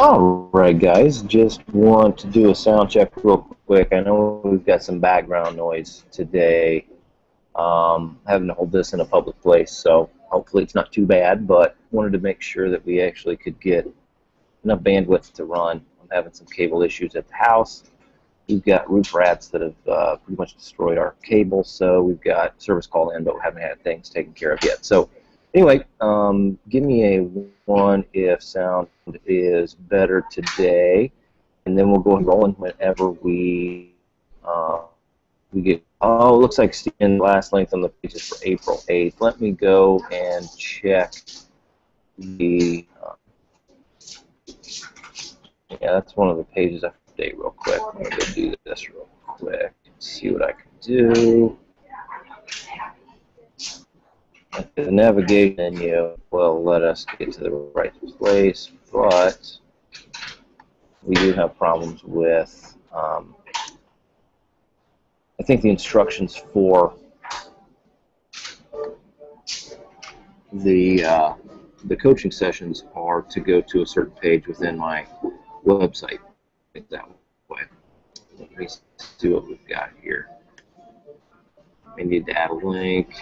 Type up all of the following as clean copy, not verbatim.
Alright guys, just want to do a sound check real quick. I know we've got some background noise today. Having to hold this in a public place, so hopefully it's not too bad, but wanted to make sure that we actually could get enough bandwidth to run. I'm having some cable issues at the house. We've got roof rats that have pretty much destroyed our cable, so we've got service call in, but we haven't had things taken care of yet. So anyway, give me a 1 if sound is better today, and then we'll go and rolling whenever we get. Oh, it looks like Steven last length on the page is for April 8th. Let me go and check the. Yeah, that's one of the pages I update real quick. Let me go do this real quick and see what I can do. The navigation menu will let us get to the right place, but we do have problems with, I think the instructions for the coaching sessions are to go to a certain page within my website. That way. Let me see what we've got here. We need to add a link.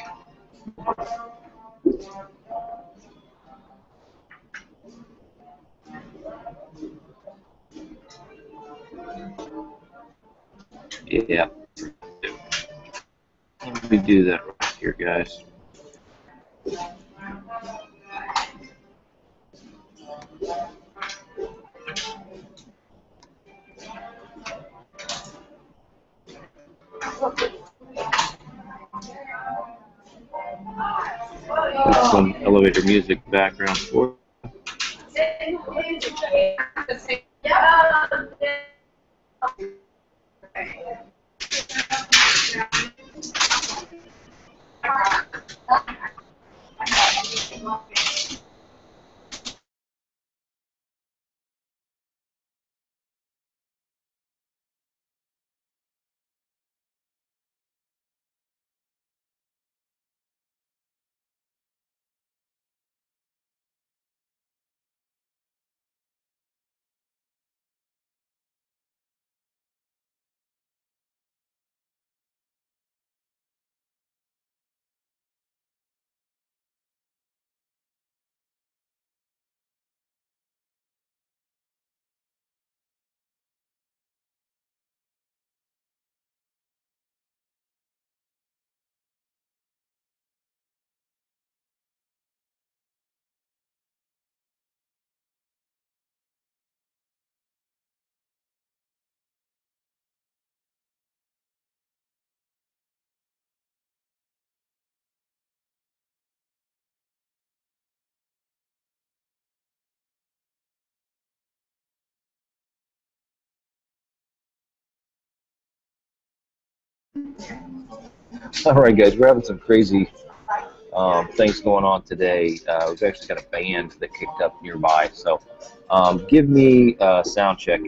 Yeah. Let me do that right here, guys. Put some elevator music background for Alright guys, we're having some crazy things going on today. We've actually got a band that kicked up nearby, so give me a sound check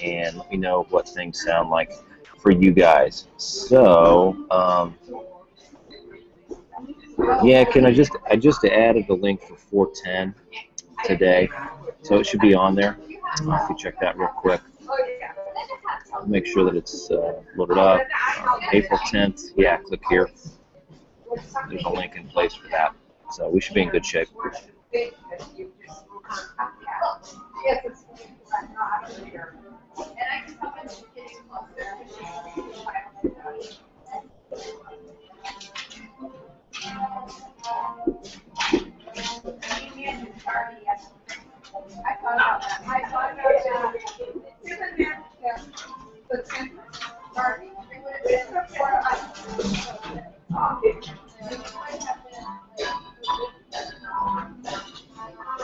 and let me know what things sound like for you guys. So yeah, I just added the link for 410 today, so it should be on there. If you check that real quick. Make sure that it's loaded up. April 10th, yeah, click here. There's a link in place for that. So we should be in good shape.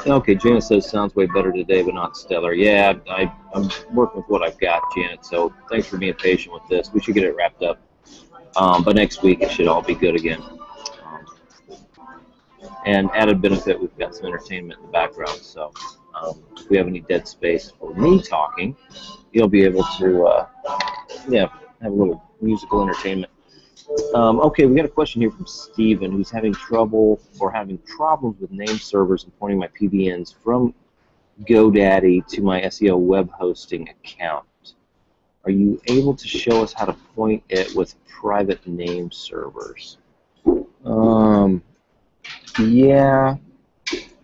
Okay, Janet says sounds way better today, but not stellar. Yeah, I'm working with what I've got, Janet, so thanks for being patient with this. We should get it wrapped up. But next week it should all be good again. And added benefit, we've got some entertainment in the background, so if we have any dead space for me talking, you'll be able to yeah, have a little musical entertainment. Okay, we got a question here from Steven, who's having trouble or having problems with name servers and pointing my PBNs from GoDaddy to my SEO web hosting account. Are you able to show us how to point it with private name servers? Yeah.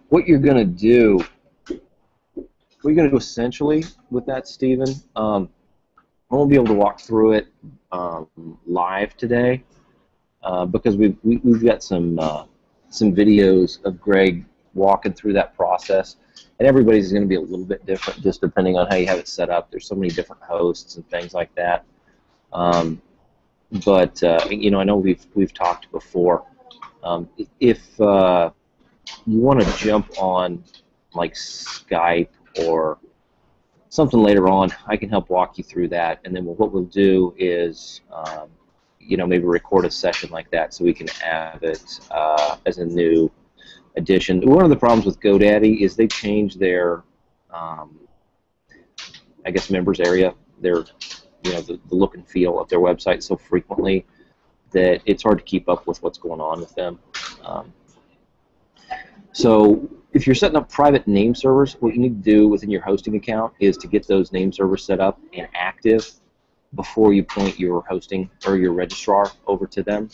What you're gonna do essentially with that, Stephen, I won't be able to walk through it live today because we've got some videos of Greg walking through that process, and everybody's going to be a little bit different just depending on how you have it set up. There's so many different hosts and things like that. But you know, I know we've talked before. If you want to jump on like Skype or something later on, I can help walk you through that, and then what we'll do is you know, maybe record a session like that so we can add it as a new addition. One of the problems with GoDaddy is they change their I guess members area, their, you know, the look and feel of their website so frequently that it's hard to keep up with what's going on with them. So if you're setting up private name servers, what you need to do within your hosting account is to get those name servers set up and active before you point your hosting or your registrar over to them.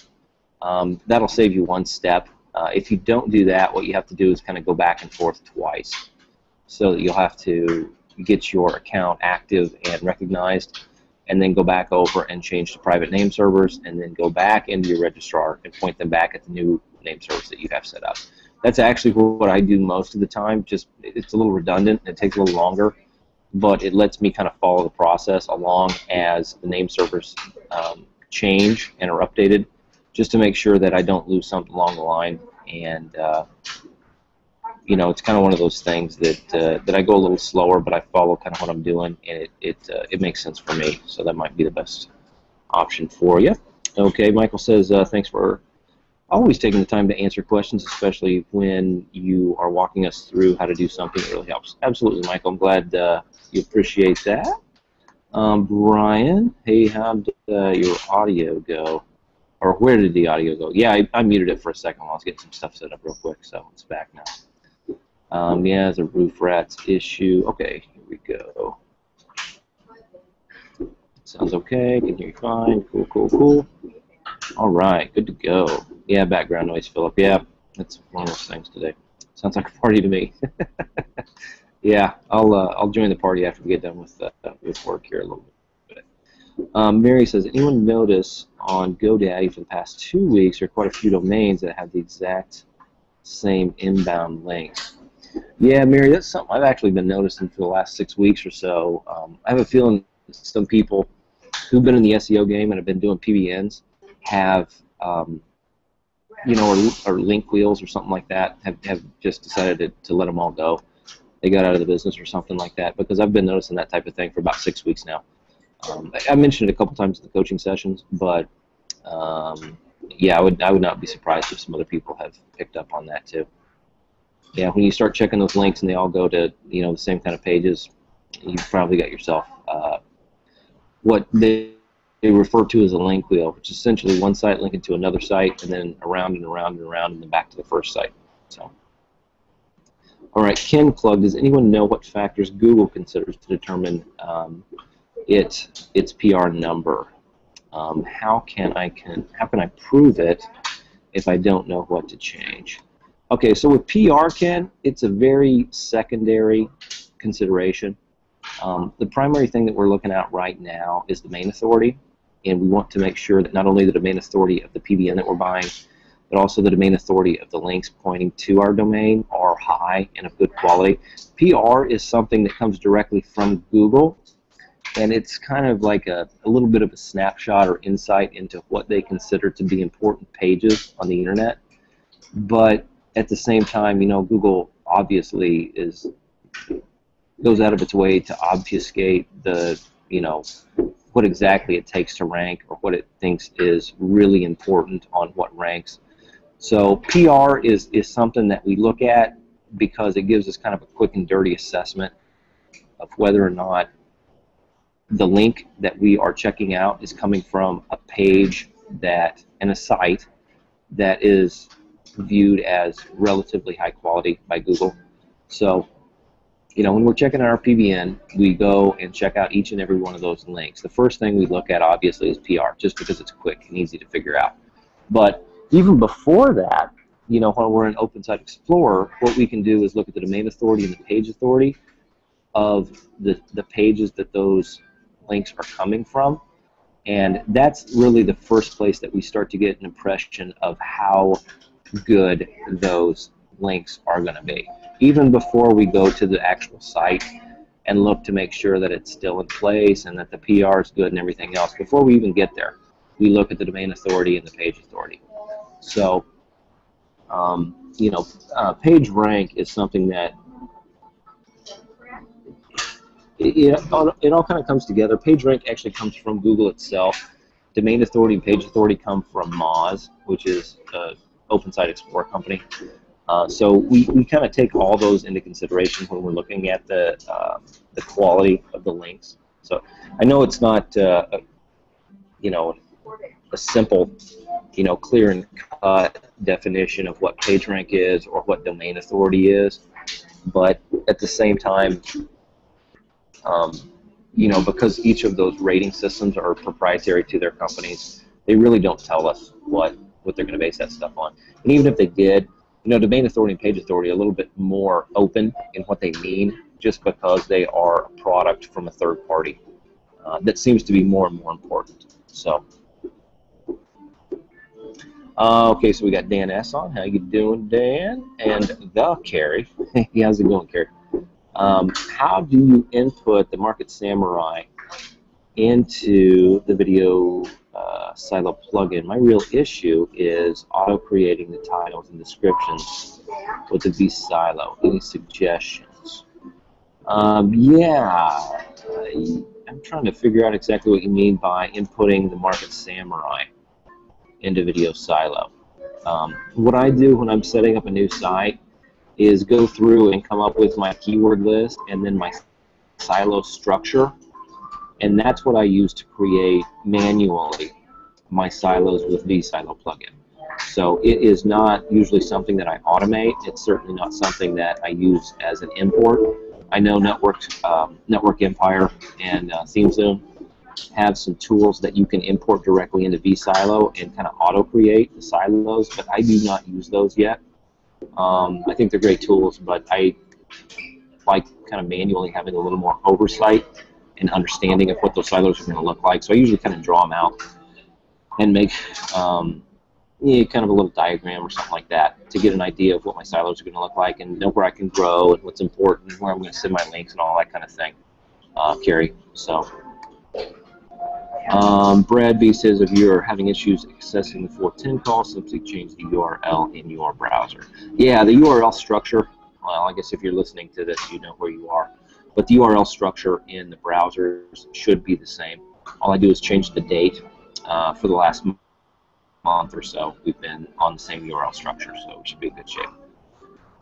That'll save you one step. If you don't do that, what you have to do is kind of go back and forth twice. So that you'll have to get your account active and recognized, and then go back over and change to private name servers, and then go back into your registrar and point them back at the new name servers that you have set up. That's actually what I do most of the time. Just it's a little redundant. It takes a little longer, but it lets me kind of follow the process along as the name servers change and are updated, just to make sure that I don't lose something along the line. And you know, it's kind of one of those things that that I go a little slower, but I follow kind of what I'm doing, and it makes sense for me. So that might be the best option for you. Okay, Michael says thanks for always taking the time to answer questions, especially when you are walking us through how to do something that really helps. Absolutely, Michael. I'm glad you appreciate that. Brian, hey, how did your audio go? Or where did the audio go? Yeah, I muted it for a second while I was getting some stuff set up real quick, so it's back now. Yeah, the roof rats issue. Okay, here we go. Sounds okay. Can hear you fine. Cool, cool, cool. All right, good to go. Yeah, background noise, Philip. Yeah, that's one of those things today. Sounds like a party to me. Yeah, I'll join the party after we get done with work here a little bit. Mary says, anyone notice on GoDaddy for the past 2 weeks there are quite a few domains that have the exact same inbound links? Yeah, Mary, that's something I've actually been noticing for the last 6 weeks or so. I have a feeling some people who've been in the SEO game and have been doing PBNs have, you know, or link wheels or something like that, have just decided to let them all go. They got out of the business or something like that, because I've been noticing that type of thing for about 6 weeks now. I mentioned it a couple times in the coaching sessions, but yeah, I would not be surprised if some other people have picked up on that too. Yeah, when you start checking those links and they all go to, you know, the same kind of pages, you've probably got yourself what they refer to as a link wheel, which is essentially one site linking to another site, and then around and around and around, and then back to the first site. So, all right, Ken Plug, does anyone know what factors Google considers to determine its PR number? How can I prove it if I don't know what to change? Okay, so with PR, Ken, it's a very secondary consideration. The primary thing that we're looking at right now is domain authority, and we want to make sure that not only the domain authority of the PBN that we're buying, but also the domain authority of the links pointing to our domain are high and of good quality. PR is something that comes directly from Google, and it's kind of like a little bit of a snapshot or insight into what they consider to be important pages on the internet. But at the same time, you know, Google obviously goes out of its way to obfuscate the, you know, what exactly it takes to rank, or what it thinks is really important on what ranks. So PR is something that we look at because it gives us kind of a quick and dirty assessment of whether or not the link that we are checking out is coming from a page that, and a site that is viewed as relatively high quality by Google. So you know, when we're checking our PBN, we go and check out each and every one of those links. The first thing we look at, obviously, is PR, just because it's quick and easy to figure out. But even before that, you know, when we're in Open Site Explorer, what we can do is look at the domain authority and the page authority of the pages that those links are coming from. And that's really the first place that we start to get an impression of how good those links are going to be. Even before we go to the actual site and look to make sure that it's still in place and that the PR is good and everything else, before we even get there, we look at the domain authority and the page authority. So, you know, page rank is something that it all kind of comes together. Page rank actually comes from Google itself. Domain authority and page authority come from Moz, which is an Open Site Explorer company. So we kind of take all those into consideration when we're looking at the quality of the links. So I know it's not you know, a simple, you know, clear and cut definition of what PageRank is or what domain authority is, but at the same time, you know, because each of those rating systems are proprietary to their companies, they really don't tell us what they're going to base that stuff on. And even if they did, you know, domain authority and page authority are a little bit more open in what they mean, just because they are a product from a third party. That seems to be more and more important. So, okay, so we got Dan S on. How you doing, Dan? And the Carrie. How's it going, Carrie? How do you input the Market Samurai into the video silo plugin? My real issue is auto-creating the titles and descriptions with the vSilo. Any suggestions? Yeah, I'm trying to figure out exactly what you mean by inputting the Market Samurai into Video Silo. What I do when I'm setting up a new site is go through and come up with my keyword list and then my silo structure, and that's what I use to create manually my silos with vSilo plugin. So it is not usually something that I automate. It's certainly not something that I use as an import. I know Network Empire and ThemeZone have some tools that you can import directly into vSilo and kind of auto-create the silos, but I do not use those yet. I think they're great tools, but I like kind of manually having a little more oversight and understanding of what those silos are going to look like. So I usually kind of draw them out and make yeah, kind of a little diagram or something like that to get an idea of what my silos are going to look like and know where I can grow and what's important and where I'm going to send my links and all that kind of thing, Carrie. So, Brad B says, if you're having issues accessing the 410 call, simply change the URL in your browser. Yeah, the URL structure, well, I guess if you're listening to this, you know where you are. But the URL structure in the browsers should be the same. All I do is change the date. For the last month or so, we've been on the same URL structure, so we should be in good shape.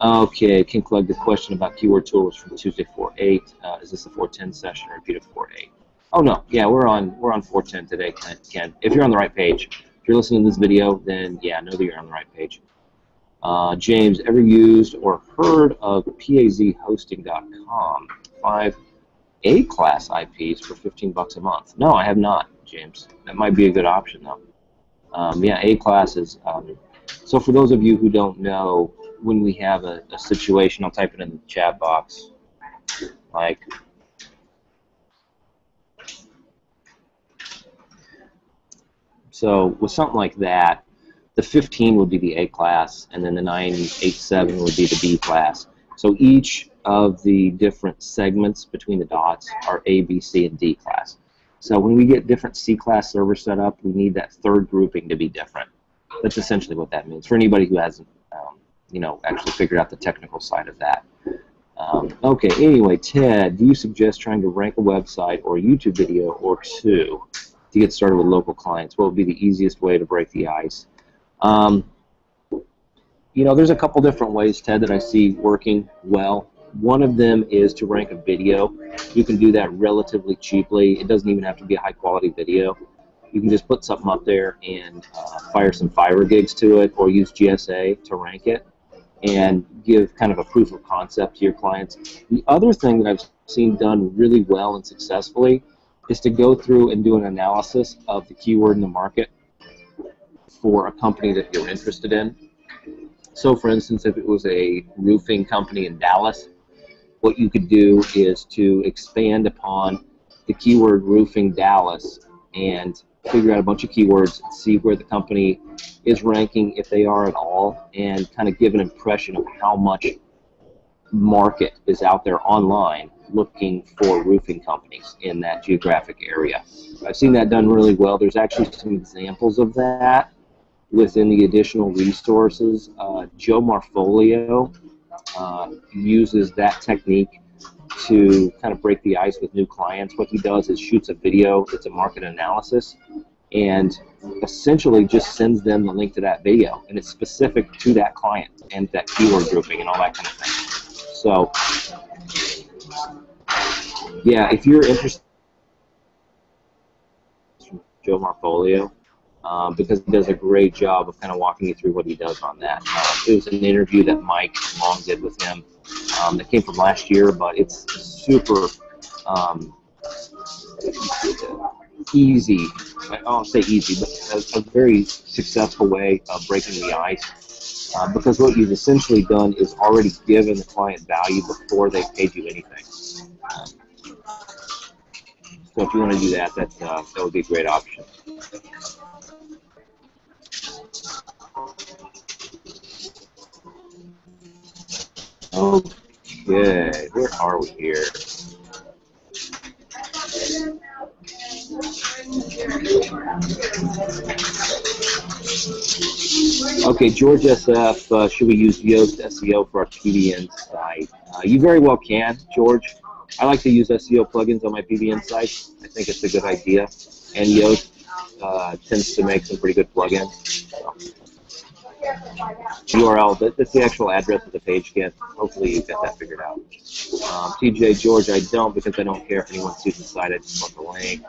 Okay, King Clug, the question about keyword tools from Tuesday 4/8. Is this a 410 session or repeat of 4/8? Oh no, yeah, we're on 410 today, Ken. If you're on the right page, if you're listening to this video, then yeah, know that you're on the right page. James, ever used or heard of PAZhosting.com? 5 A-class IPs for $15 a month. No, I have not, James. That might be a good option though. Yeah, A-class is. So for those of you who don't know, when we have a situation, I'll type it in the chat box. Like, so with something like that, the 15 would be the A class, and then the 987 would be the B class. So each of the different segments between the dots are A, B, C, and D class. So when we get different C class servers set up, we need that third grouping to be different. That's essentially what that means for anybody who hasn't, you know, actually figured out the technical side of that. Okay, anyway, Ted, do you suggest trying to rank a website or a YouTube video or two to get started with local clients? What would be the easiest way to break the ice? You know, there's a couple different ways, Ted, that I see working well. One of them is to rank a video. You can do that relatively cheaply. It doesn't even have to be a high-quality video. You can just put something up there and fire some Fiverr gigs to it or use GSA to rank it. and give kind of a proof of concept to your clients. The other thing that I've seen done really well and successfully is to go through and do an analysis of the keyword in the market for a company that you're interested in. So for instance, if it was a roofing company in Dallas, what you could do is to expand upon the keyword roofing Dallas and figure out a bunch of keywords, see where the company is ranking, if they are at all, and kind of give an impression of how much market is out there online looking for roofing companies in that geographic area. I've seen that done really well. There's actually some examples of that within the additional resources. Joe Marfolio uses that technique to kind of break the ice with new clients. What he does is shoots a video, it's a market analysis, and essentially just sends them the link to that video, and it's specific to that client and that keyword grouping and all that kind of thing. So yeah, if you're interested in Joe Marfolio, because he does a great job of kind of walking you through what he does on that. It was an interview that Mike Long did with him that came from last year, but it's super easy. I won't say easy, but a very successful way of breaking the ice. Because what you've essentially done is already given the client value before they've paid you anything. So if you want to do that, that would be a great option. Okay, where are we here? Okay, George SF, should we use Yoast SEO for our PBN site? You very well can, George. I like to use SEO plugins on my PBN site. I think it's a good idea. And Yoast tends to make some pretty good plugins. So. URL, that's the actual address of the page, Ken. Hopefully you've got that figured out. TJ, George, I don't, because I don't care if anyone sees the site. I just want the link.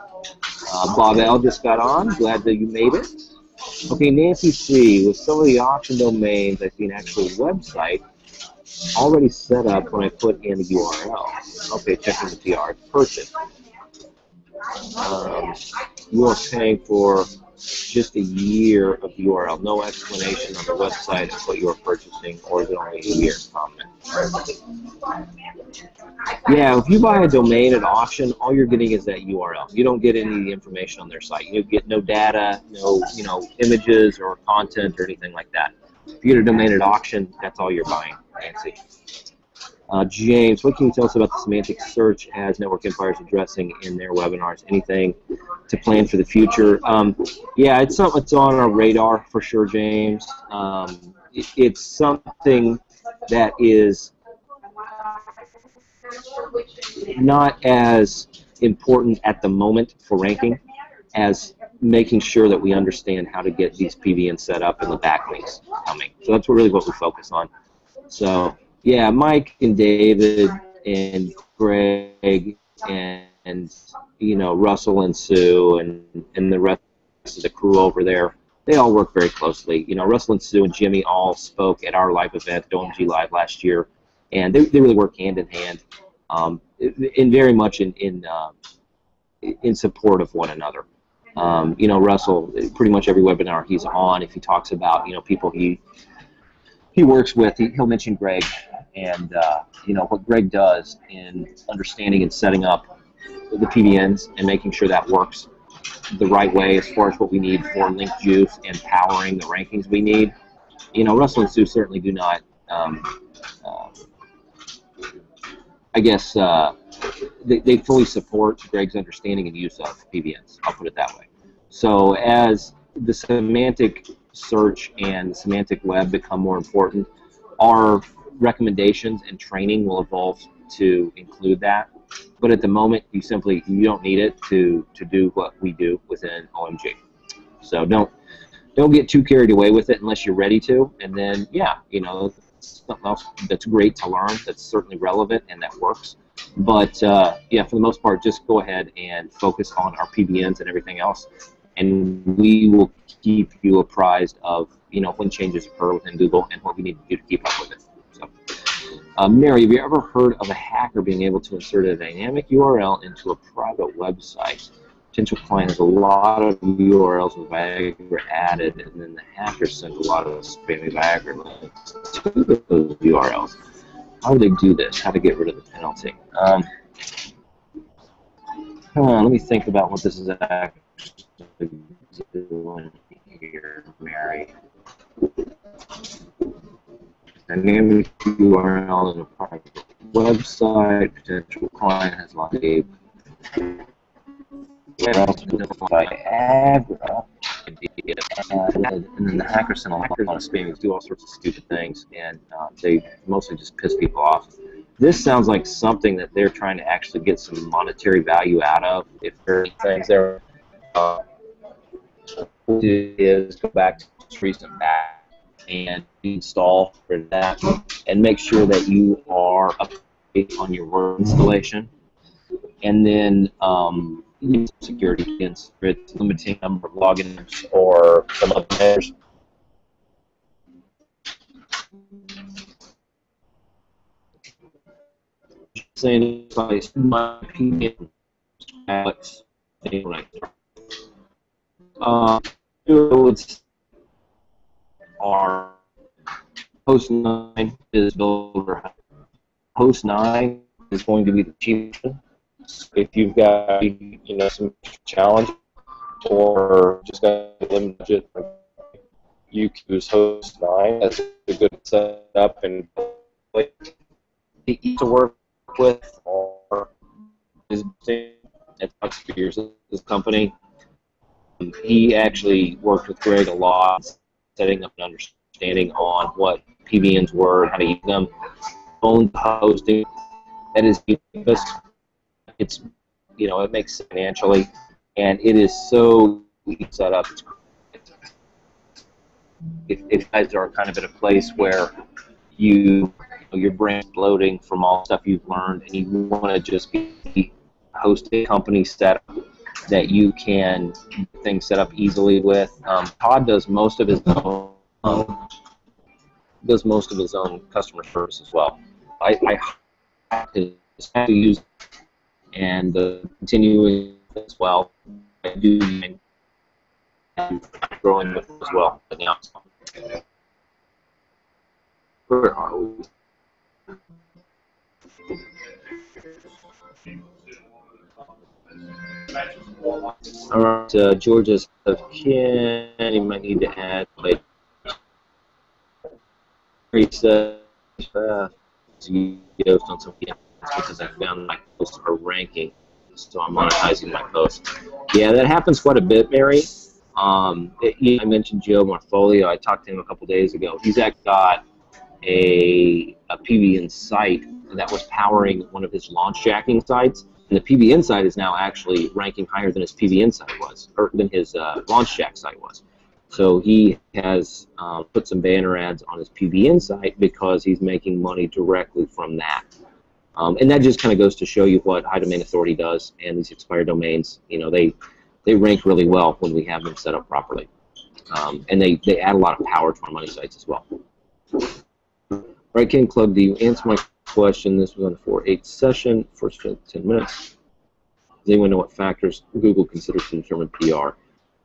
Bob L just got on. Glad that you made it. Okay, Nancy C. With some of the auction domains, I see an actual website already set up when I put in the URL. Okay, checking the PR. Purchase. You are paying for just a year of the URL. No explanation on the website of what you are purchasing, or is it only a year? Comment. Yeah, if you buy a domain at auction, all you're getting is that URL. You don't get any of the information on their site. You get no data, no images or content or anything like that. If you get a domain at auction, that's all you're buying, Nancy. James, what can you tell us about the semantic search as Network Empire's addressing in their webinars? Anything to plan for the future? Yeah, it's something that's on our radar for sure, James. It's something that is not as important at the moment for ranking as making sure that we understand how to get these PBNs set up and the backlinks coming. So that's really what we focus on. So yeah, Mike and David and Greg and Russell and Sue and the rest of the crew over there, they all work very closely. Russell and Sue and Jimmy all spoke at our live event, OMG Live, last year, and they really work hand in hand, and very much in support of one another. Russell, pretty much every webinar he's on, if he talks about people he works with, he'll mention Greg and what Greg does in understanding and setting up the PBNs and making sure that works the right way as far as what we need for link juice and powering the rankings we need. Russell and Sue certainly do not, I guess, they fully support Greg's understanding and use of PBNs. I'll put it that way. So as the semantic search and the semantic web become more important, our recommendations and training will evolve to include that. But at the moment, you don't need it to do what we do within OMG. So don't get too carried away with it unless you're ready to. And then something else that's great to learn, that's certainly relevant and that works. But yeah, for the most part, just go ahead and focus on our PBNs and everything else, and we will keep you apprised of when changes occur within Google and what we need to do to keep up with it. So, Mary, have you ever heard of a hacker being able to insert a dynamic URL into a private website? Potential client has a lot of URLs with Viagra added, and then the hacker sent a lot of spammy Viagra links to those URLs. How do they do this? How to get rid of the penalty? Let me think about what this is actually doing here, Mary. Dynamic URL in a private website. Potential client has a lot of Viagra, and then the hacker sent a lot of spam, do all sorts of stupid things, and they mostly just piss people off. This sounds like something that they're trying to actually get some monetary value out of. If there are things there, is go back to this recent back and install for that, and make sure that you are up to date on your Word installation, and then security against its limiting number of logins or some other measures. Saying my opinion, Alex, are host 9 is builder. Host 9 is going to be the cheapest. If you've got some challenge or just got a limited budget, you can use host 9. That's a good setup and easy to work with, or his his company. He actually worked with Greg a lot, setting up an understanding on what PBNs were, how to use them, own hosting. That is cheapest. It's it makes sense financially, and it is so easy to set up. If you guys are kind of at a place where your brain's bloating from all the stuff you've learned, and you want to just be hosted company set up that you can get things set up easily with. Todd does most of his own customer service as well. I have to use and continuing as well. I do and growing with as well. But now, where are we? All right, Georgia's Ken. You might need to add like preset videos on some because I found my posts are ranking, so I'm monetizing my posts. Yeah, that happens quite a bit, Mary. I mentioned Joe Morfolio. I talked to him a couple days ago. He's actually got a PBN site that was powering one of his launch jacking sites, and the PBN site is now actually ranking higher than his PBN site was, or than his launch jack site was. So he has put some banner ads on his PBN site because he's making money directly from that. And that just kind of goes to show you what high domain authority does, and these expired domains, they rank really well when we have them set up properly. And they add a lot of power to our money sites as well. All right, Ken Club, do you answer my question? This was on the 4.8 session, first 10 minutes. Does anyone know what factors Google considers to determine PR?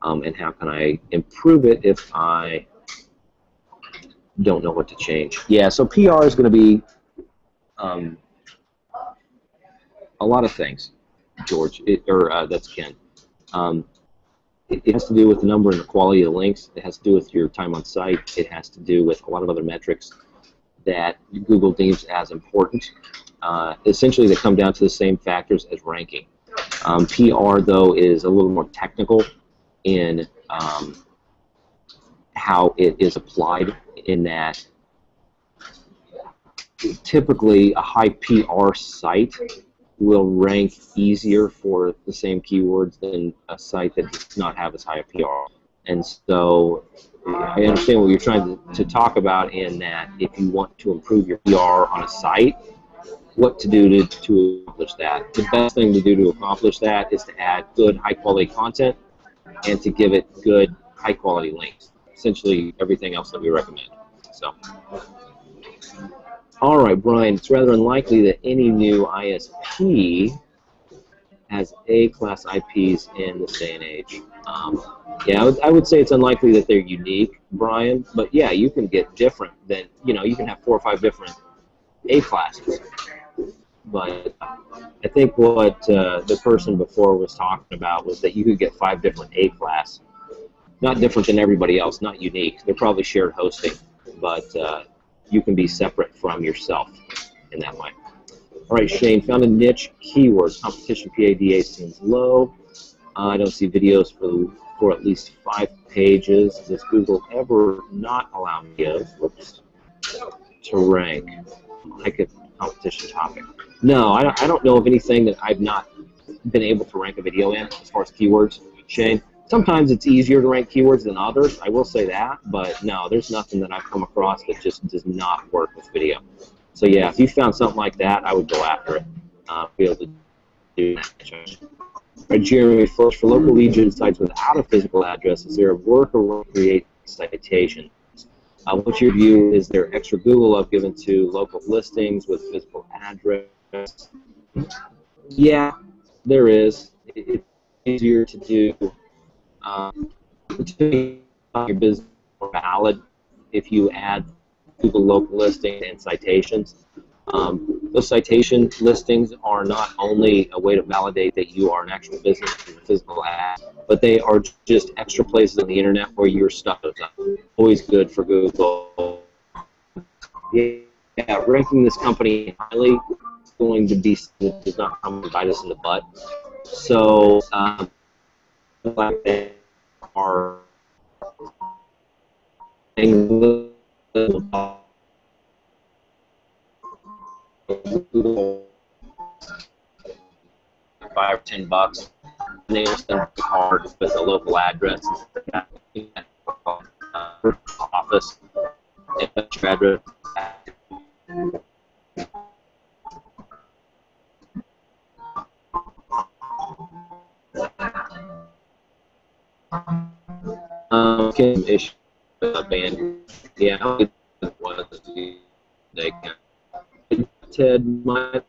And how can I improve it if I don't know what to change? Yeah, so PR is going to be a lot of things, George, that's Ken. It has to do with the number and the quality of the links. It has to do with your time on site. It has to do with a lot of other metrics that Google deems as important. Essentially, they come down to the same factors as ranking. PR, though, is a little more technical in how it is applied, in that typically a high PR site will rank easier for the same keywords than a site that does not have as high a PR. And so I understand what you're trying to talk about, in that if you want to improve your PR on a site, what to do to accomplish that. The best thing to do to accomplish that is to add good high-quality content and to give it good high-quality links. essentially everything else that we recommend. So, all right, Brian, it's rather unlikely that any new ISP has A-class IPs in this day and age. Yeah, I would say it's unlikely that they're unique, Brian, but yeah, you can get different than, you can have 4 or 5 different A-classes. But I think what the person before was talking about was that you could get 5 different A-class. Not different than everybody else, not unique. They're probably shared hosting, but you can be separate from yourself in that way. All right, Shane, found a niche keywords. Competition PADA seems low. I don't see videos for at least 5 pages. Does Google ever not allow me to rank like a competition topic? No, I don't know of anything that I've not been able to rank a video in as far as keywords, Shane. Sometimes it's easier to rank keywords than others, I will say that, but no, there's nothing that I've come across that just does not work with video. So yeah, if you found something like that, I would go after it, be able to do that. Right, Jeremy, first, for local legion sites without a physical address, is there a workaround to create citations? What's your view? Is there extra Google love given to local listings with physical address? Yeah, there is. It's easier to do. To make your business more valid if you add Google local listings and citations. Those citation listings are not only a way to validate that you are an actual business with a physical ad, but they are just extra places on the internet where your stuff is up. Always good for Google. Yeah, ranking this company highly is going to be something that does not come and bite us in the butt. So, like they are $5 or $10, and they send a card with a local address, office, and your address. Issue band. Yeah, how it was they can. Ted might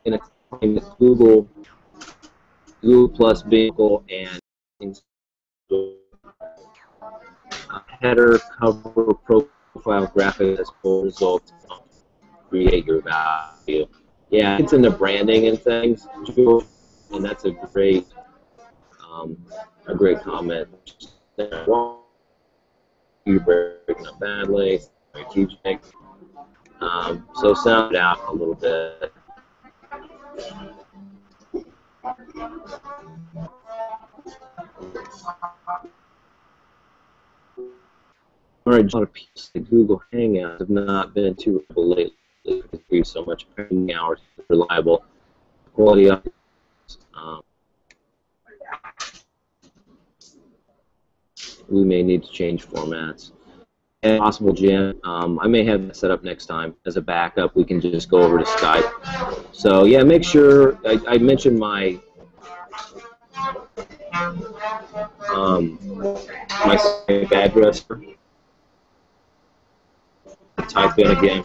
in Google Plus vehicle and header cover profile graphic as full result create your value. Yeah, it's in the branding and things, and that's a great comment. You're breaking up badly, strategic. So sound it out a little bit. All right, a lot of people say Google Hangouts have not been too reliable lately. There's so much paying hours, reliable quality of. We may need to change formats. And possible, Jan. I may have that set up next time as a backup. We can just go over to Skype. So yeah, make sure I mentioned my my Skype address. Type in again.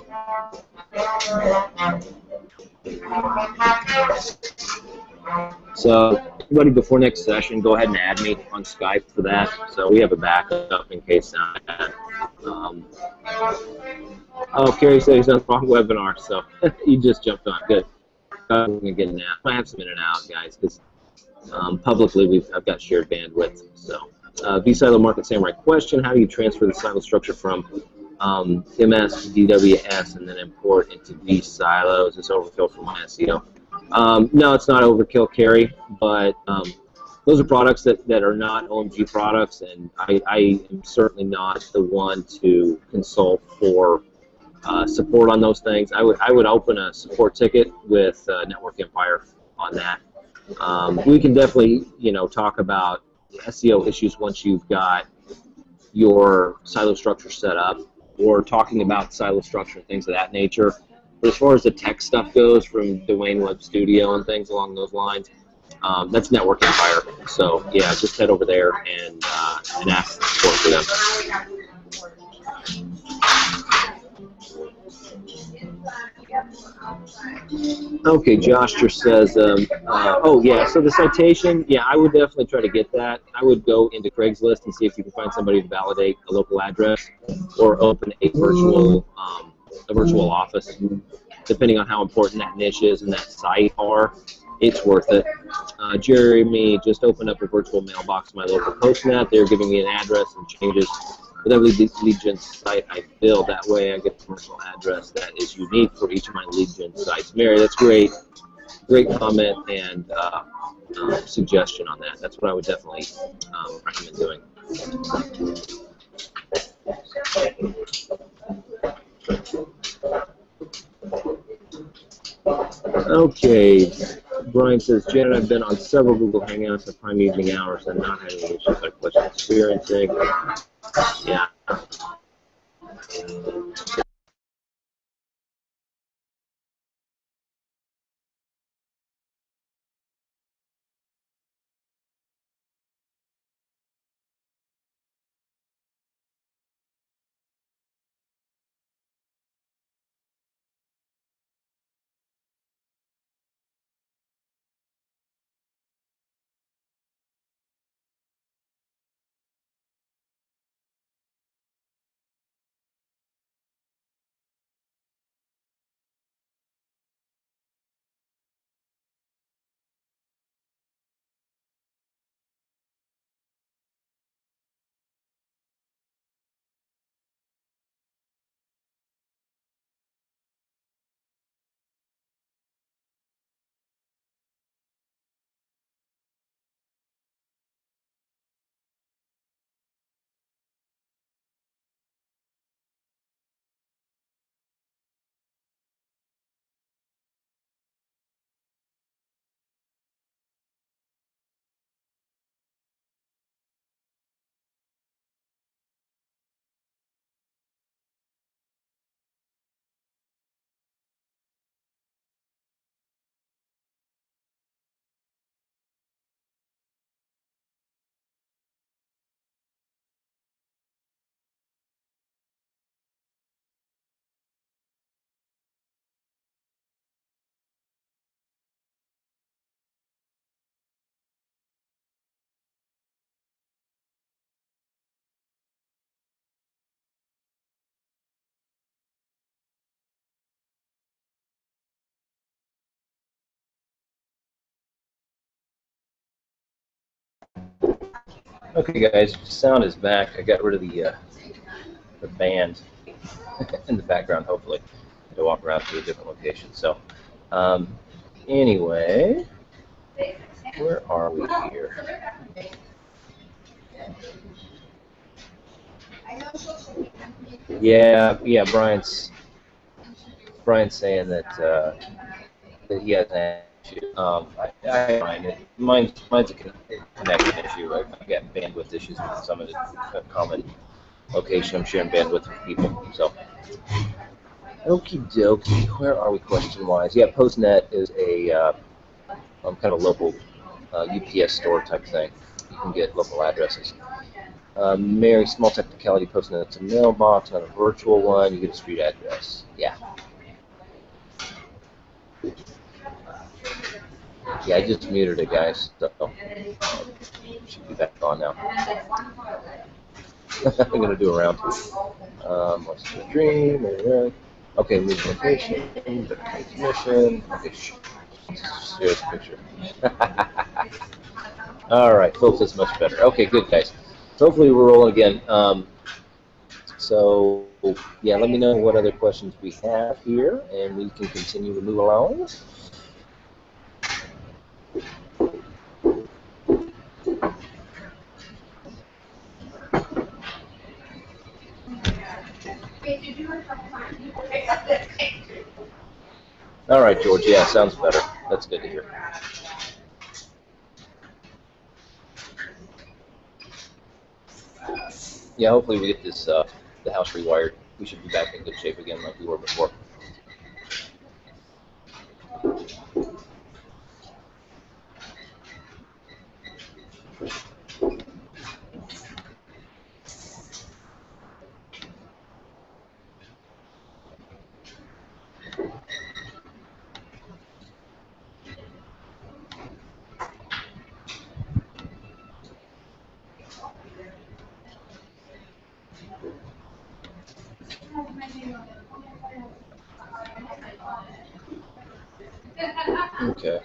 So everybody, before next session, go ahead and add me on Skype for that. So we have a backup in case not. Oh, Kerry said he's on the wrong webinar, so you just jumped on. Good. I'm gonna get an out. I have some in and out, guys, because publicly I've got shared bandwidth. So vSilo Market Samurai question: how do you transfer the silo structure from MS to DWS and then import into vSilo? Is this overkill for my SEO? No, it's not overkill, Kerry, but those are products that are not OMG products, and I am certainly not the one to consult for support on those things. I would open a support ticket with Network Empire on that. We can definitely talk about SEO issues once you've got your silo structure set up, or talking about silo structure and things of that nature. But as far as the tech stuff goes, from Dwayne Web Studio and things along those lines, That's Network Empire. So yeah, just head over there and ask for them. Okay, Josh just says, oh yeah, so the citation, yeah, I would definitely try to get that. I would go into Craigslist and see if you can find somebody to validate a local address or open a virtual office. Depending on how important that niche is and that site are, it's worth it. Jeremy just opened up a virtual mailbox to my local postnet. They're giving me an address and changes with every lead gen site I build. That way I get a commercial address that is unique for each of my lead gen sites. Mary, that's great. Great comment and suggestion on that. That's what I would definitely recommend doing. Okay, Brian says, Janet, I've been on several Google Hangouts at prime evening hours and not having any issues like what you're experiencing. Yeah. Okay, guys, sound is back. I got rid of the band in the background, hopefully, to walk around to a different location. So, anyway, where are we here? Yeah, Brian's saying that he has an issue. I find it. Mine's a connection issue. I've got bandwidth issues with some of the common location. I'm sharing bandwidth with people. So, okie dokie. Where are we question wise? Yeah, Postnet is a kind of a local UPS store type thing. You can get local addresses. Mary, small technicality, Postnet to mailbox, not a virtual one. You get a street address. Yeah. Yeah, I just muted it, guys. So should be back on now. I'm gonna do a round two. What's the dream? Okay, move location, transmission. Okay, here's a picture. All right, folks, that's much better. Okay, good, guys. So hopefully we're rolling again. So yeah, let me know what other questions we have here, and we can continue to move along. All right, George. Yeah, sounds better. That's good to hear. Yeah, hopefully we get this the house rewired. We should be back in good shape again like we were before. Okay.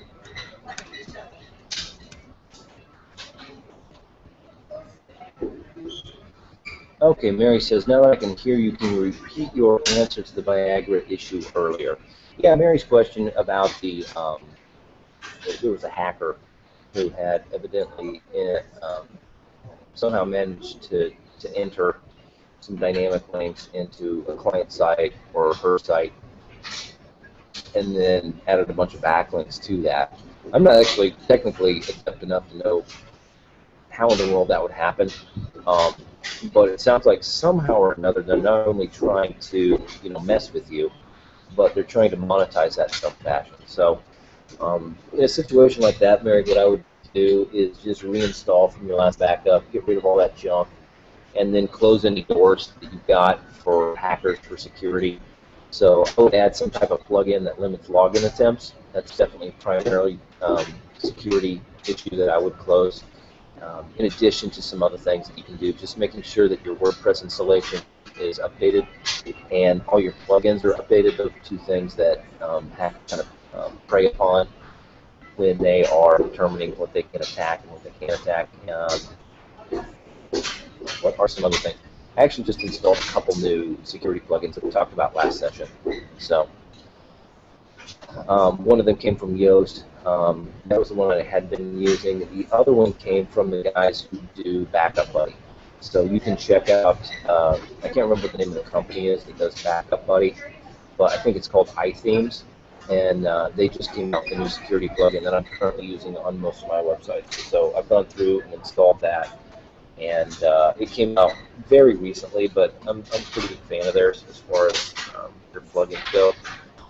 Okay, Mary says, now that I can hear you, can you repeat your answer to the Viagra issue earlier? Yeah, Mary's question about there was a hacker who had evidently somehow managed to enter some dynamic links into a client site or her site, and then added a bunch of backlinks to that. I'm not actually technically adept enough to know how in the world that would happen, um, but it sounds like somehow or another they're not only trying to mess with you, but they're trying to monetize that in some fashion. So in a situation like that, Mary, what I would do is just reinstall from your last backup, get rid of all that junk, and then close any doors that you've got for hackers for security. So I would add some type of plugin that limits login attempts. That's definitely primarily security issue that I would close. In addition to some other things that you can do, just making sure that your WordPress installation is updated and all your plugins are updated. Those are two things that hackers kind of prey upon when they are determining what they can attack and what they can't attack. What are some other things? I actually just installed a couple new security plugins that we talked about last session. So one of them came from Yoast. That was the one that I had been using. The other one came from the guys who do Backup Buddy. So you can check out, I can't remember what the name of the company is that does Backup Buddy, but I think it's called iThemes. And they just came out with a new security plugin that I'm currently using on most of my websites. So I've gone through and installed that. And it came out very recently, but I'm a pretty big fan of theirs as far as their plugins go.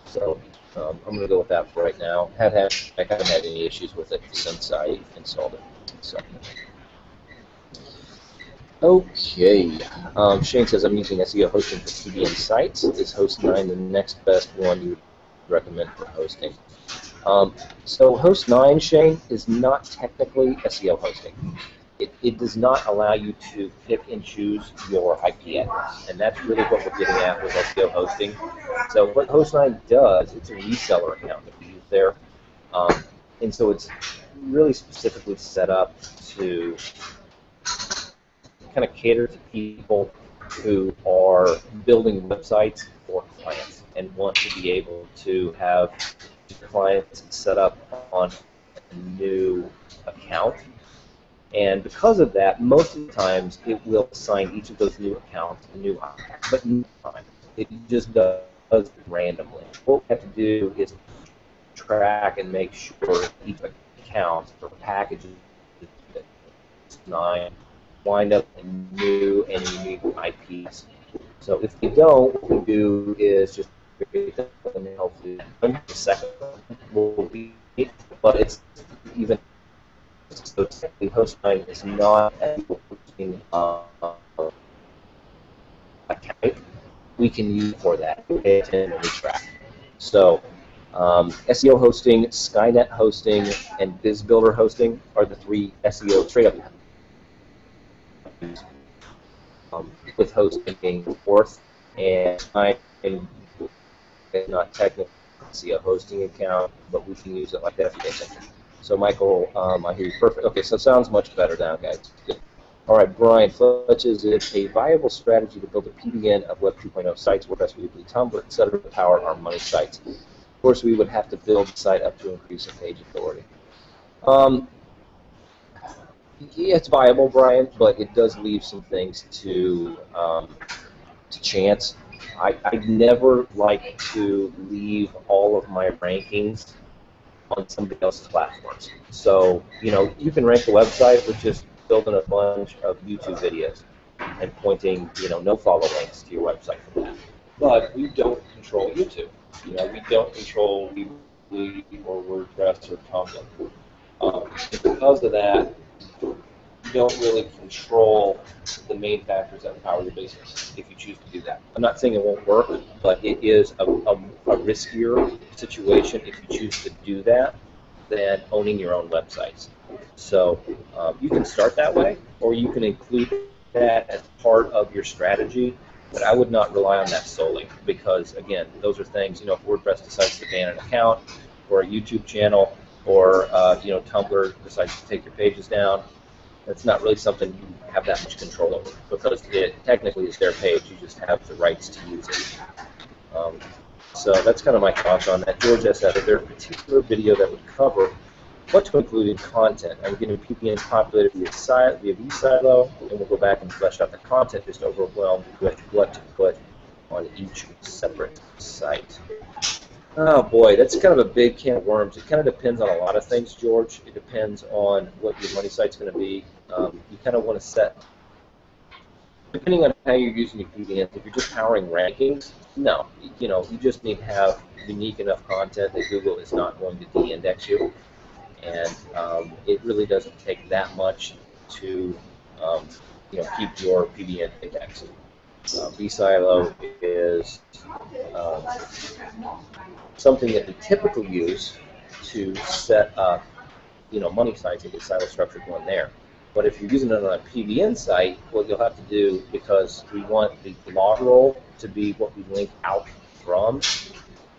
So I'm going to go with that for right now. I haven't had any issues with it since I installed it. So okay, Shane says, I'm using SEO hosting for PBN sites. Is Host9 the next best one you would recommend for hosting? So Host9, Shane, is not technically SEO hosting. It does not allow you to pick and choose your IP address, and that's really what we're getting at with SEO hosting. So what Host9 does, it's a reseller account that we use there, and so it's really specifically set up to kind of cater to people who are building websites for clients and want to be able to have clients set up on a new account. And because of that, most of the times it will assign each of those new accounts a new IP, but not it just does it randomly. What we have to do is track and make sure each account or packages wind up in new and unique IPs. So if they don't, what we do is just create them and hopefully the second one will be, but it's even. So technically, Host9 is not a hosting account. We can use for that. Pay attention and track. So SEO hosting, Skynet hosting, and BizBuilder hosting are the three SEO straight up. With hosting being the fourth, and I am not technically a hosting account, but we can use it like that if you pay attention. So Michael, I hear you perfect. Okay, so it sounds much better now, guys. Good. All right, Brian Fletch, is it a viable strategy to build a PBN of Web 2.0 sites, WordPress, Weebly, Tumblr, etc., to power our money sites? Of course, we would have to build the site up to increase the page authority. Yeah, it's viable, Brian, but it does leave some things to chance. I'd never like to leave all of my rankings on somebody else's platforms. So, you can rank the website with just building a bunch of YouTube videos and pointing, no follow links to your website from that. But we don't control YouTube. We don't control Weebly or WordPress or Tumblr. Because of that, you don't really control the main factors that power your business if you choose to do that. I'm not saying it won't work, but it is a riskier situation if you choose to do that than owning your own websites. So you can start that way, or you can include that as part of your strategy, but I would not rely on that solely because, again, those are things, if WordPress decides to ban an account, for a YouTube channel or you know, Tumblr decides to take your pages down, that's not really something you have that much control over, because it technically is their page. You just have the rights to use it. So that's kind of my thoughts on that. George asked that, is there a particular video that would cover what to include in content? I'm getting PPNs populated via vSilo, and we'll go back and flesh out the content, just overwhelmed with what to put on each separate site. Oh boy, that's kind of a big can of worms. It kind of depends on a lot of things, George. It depends on what your money site's going to be. You kind of want to set, depending on how you're using your PPNs, if you're just powering rankings, no. You know, you just need to have unique enough content that Google is not going to de-index you. And it really doesn't take that much to you know, keep your PBN indexed. vSilo is something that we typically use to set up, you know, money sites and get silo structure going there. But if you're using it on a PBN site, what you'll have to do, because we want the blog roll to be what we link out from,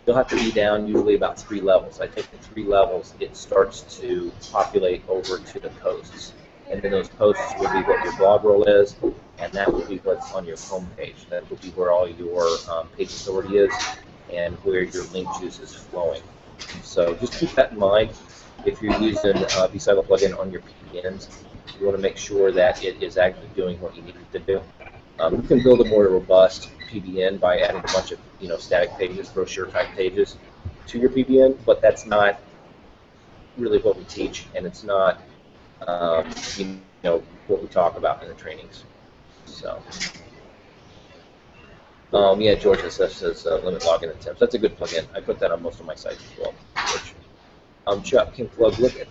you'll have to be down usually about 3 levels. I think at 3 levels it starts to populate over to the posts. And then those posts will be what your blog roll is, and that will be what's on your home page. That will be where all your page authority is and where your link juice is flowing. So just keep that in mind. If you're using vSilo plugin on your PPNs, you want to make sure that it is actually doing what you need it to do. You can build a more robust PBN by adding a bunch of, you know, static pages, brochure type pages to your PBN, but that's not really what we teach, and it's not you know, what we talk about in the trainings. So yeah, George says limit login attempts. That's a good plugin. I put that on most of my sites as well. Chuck can plug look at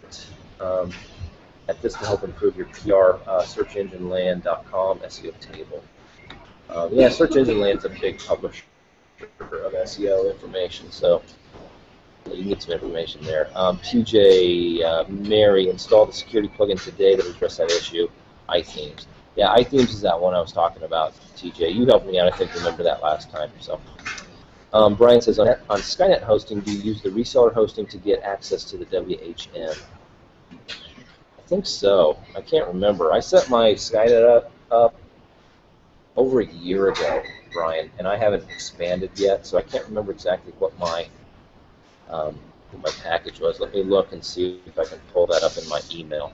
this to help improve your PR searchengineland.com SEO table. Yeah, Search Engine Land's a big publisher of SEO information, so you need some information there. PJ Mary installed the security plugin today that addressed that issue. iThemes. Yeah, iThemes is that one I was talking about. TJ, you helped me out. I think remember that last time. So Brian says on Skynet hosting, do you use the reseller hosting to get access to the WHN? I think so. I can't remember. I set my Skynet up over a year ago, Brian, and I haven't expanded yet, so I can't remember exactly what my package was. Let me look and see if I can pull that up in my email.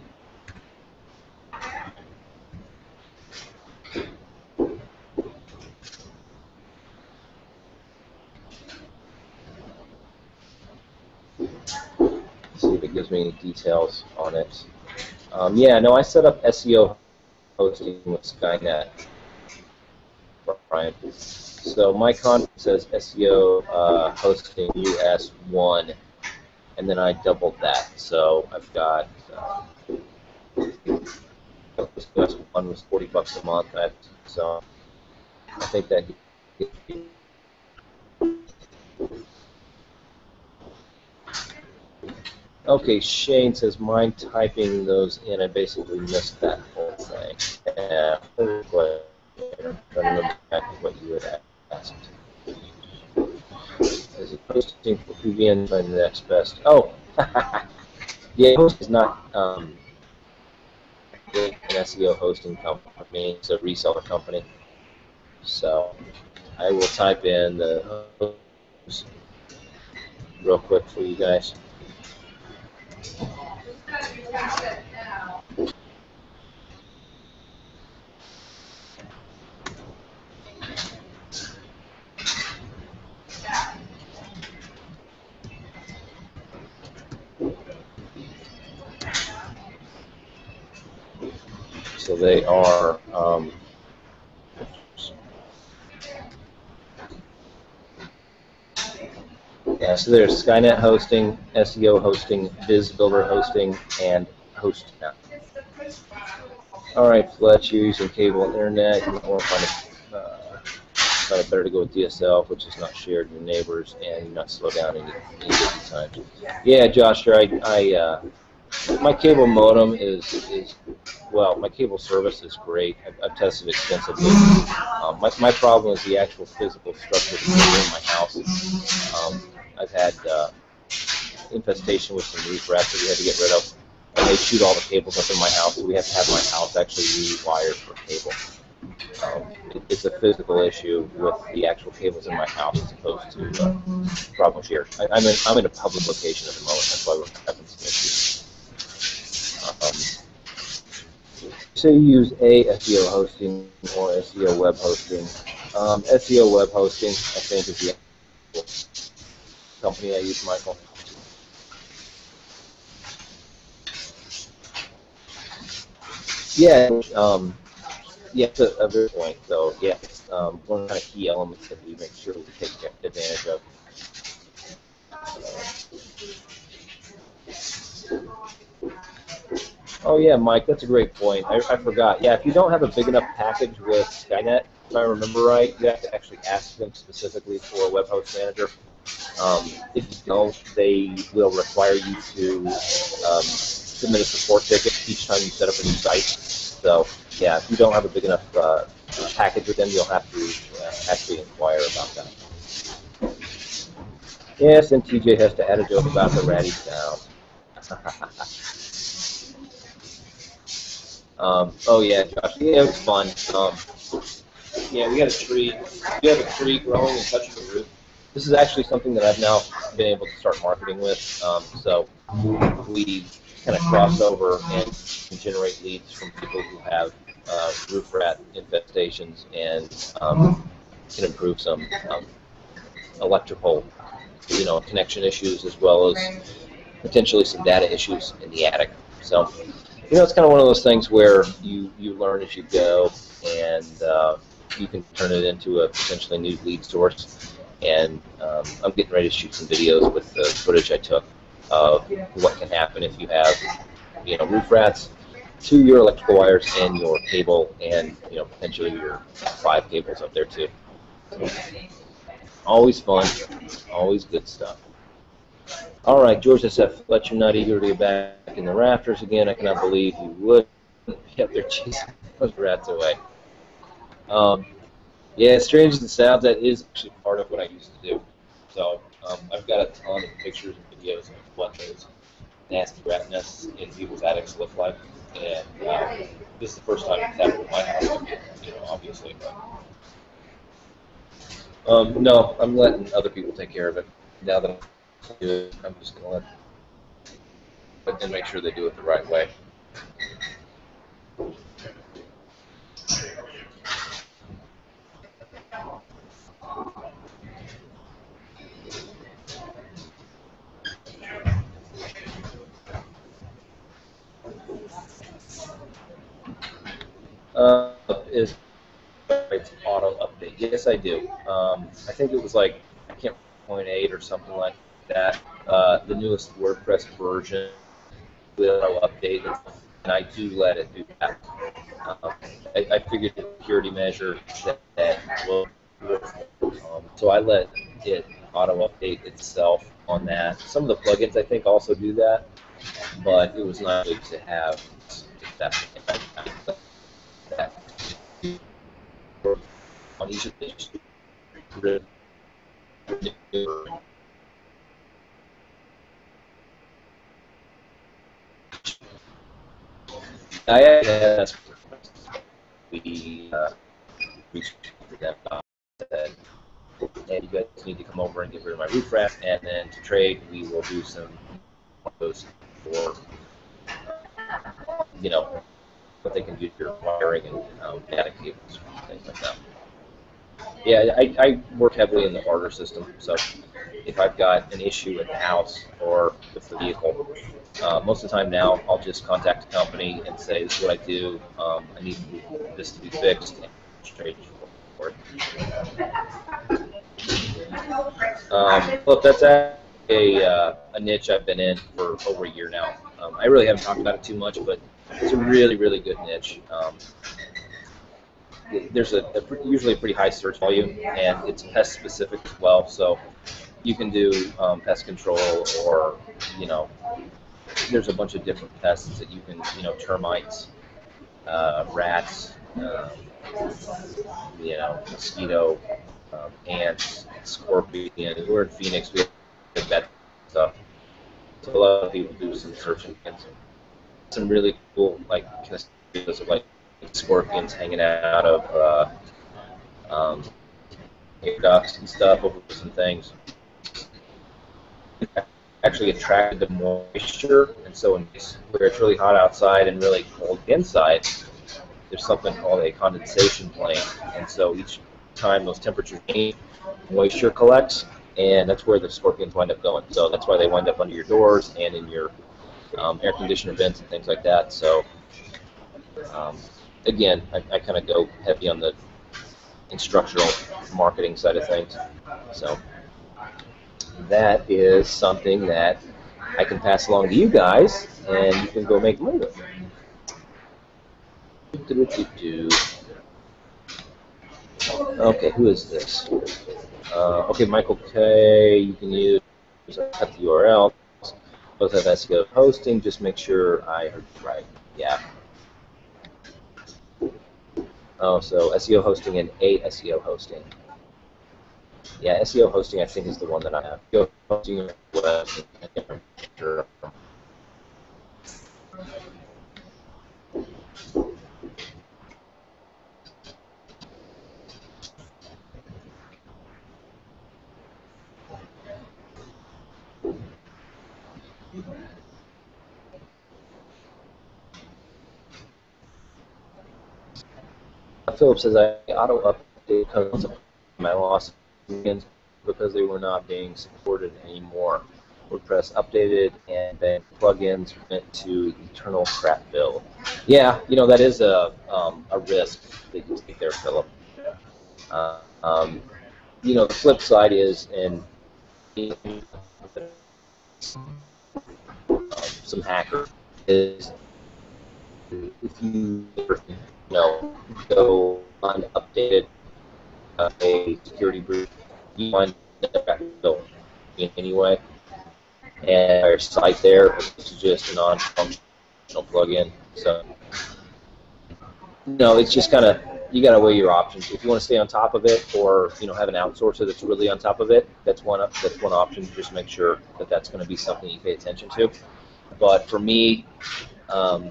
See if it gives me any details on it. Yeah, no, I set up SEO hosting with Skynet, Brian. So my contract says SEO hosting US1, and then I doubled that. So I've got US1 was $40 a month. So I think that. Okay, Shane says, mind typing those in? I basically missed that whole thing. Yeah, I don't remember exactly what you had asked. Is it posting for PBN by the next best? Oh, yeah, host is not an SEO hosting company. It's a reseller company. So I will type in the host real quick for you guys. So they are yeah, so there's Skynet hosting, SEO hosting, BizBuilder hosting, and HostNet. All right, Fletch, you're using cable and internet. You might want to find it better to go with DSL, which is not shared with your neighbors, and you're not slow down any times. Yeah, Josh, my cable modem is well, my cable service is great. I've tested it extensively. My problem is the actual physical structure of the cable in my house. I've had infestation with some roof rats that we had to get rid of, and they chewed all the cables up in my house, so we have to have my house actually rewired for cable. It's a physical issue with the actual cables in my house as opposed to problem here. I'm in a public location at the moment, that's why we're having some issues. Say you use a SEO hosting or SEO web hosting. SEO web hosting, I think, is the company I use, Michael. Yeah, yeah, it's a good point. So, yeah, it's one kind of key elements that we make sure we take advantage of. Oh yeah, Mike, that's a great point. I forgot. Yeah, if you don't have a big enough package with Skynet, if I remember right, you have to actually ask them specifically for a web host manager. If you don't, they will require you to submit a support ticket each time you set up a new site. So yeah, if you don't have a big enough package with them, you'll have to actually inquire about that. Yes, and TJ has to add a joke about the ratty sound. Oh yeah, Josh. Yeah, it was fun. Yeah, we had a tree. We have a tree growing and touching the roof. This is actually something that I've now been able to start marketing with. So we kind of cross over and generate leads from people who have roof rat infestations and can improve some electrical, connection issues as well as potentially some data issues in the attic. So. It's kind of one of those things where you learn as you go, and you can turn it into a potentially new lead source. And I'm getting ready to shoot some videos with the footage I took of what can happen if you have, roof rats to your electrical wires and your cable, and potentially your 5 cables up there too. So, always fun, always good stuff. All right, George SF, but you're not eager to get back in the rafters again. I cannot believe you would. Yep, they're chasing those rats away. Yeah, as strange as it sounds, that is actually part of what I used to do. So I've got a ton of pictures and videos of what those nasty rat nests in people's attics look like. And this is the first time it's happened in my house, obviously. But, no, I'm letting other people take care of it. Now that I'm just going to let them make sure they do it the right way. Is it's auto update? Yes, I do. I think it was like, I can't remember, 0.8 or something like that. The newest WordPress version will auto update, and I do let it do that. I figured the security measure that will so I let it auto update itself on that. Some of the plugins I think also do that, but it was not good to have that on each of these. That's we reached to them said, and you guys need to come over and get rid of my roof rat, and then to trade we will do some of those for what they can do to your wiring and data cables, things like that. Yeah, I work heavily in the barter system, so if I've got an issue at the house or with the vehicle, most of the time now I'll just contact the company and say, this is what I do, I need this to be fixed, and trade for it. Look, that's a niche I've been in for over a year now. I really haven't talked about it too much, but it's a really, really good niche. There's usually a pretty high search volume, and it's pest specific as well. So you can do pest control, or there's a bunch of different pests that you can, termites, rats, mosquito, ants, scorpion. We're in Phoenix. We have that stuff. So a lot of people do some searching and some really cool like videos of like scorpions hanging out of air ducts and stuff over some things. Actually attracted the moisture, and so where it's really hot outside and really cold inside, there's something called a condensation plane, and so each time those temperatures change, moisture collects, and that's where the scorpions wind up going. So that's why they wind up under your doors and in your air conditioner vents and things like that. So again, I kind of go heavy on the instructional marketing side of things. So that is something that I can pass along to you guys, and you can go make money with it. Okay, who is this? Okay, Michael K. You can use cut the URL. Both have SEO hosting. Just make sure I heard you right. Yeah. Oh, so SEO hosting and a SEO hosting. Yeah, SEO hosting I think is the one that I have. SEO hosting web. Sure. Philip says I auto update my loss because they were not being supported anymore. WordPress updated and then plugins went to eternal crap build. Yeah, you know that is a risk that you take there, Philip. You know the flip side is, and some hacker is if you go unupdated a security breach, you find that built anyway, and our site there is just a non-functional plugin. So no, it's just kind of you got to weigh your options. If you want to stay on top of it, or have an outsourcer that's really on top of it, that's one option. Just make sure that that's going to be something you pay attention to. But for me, a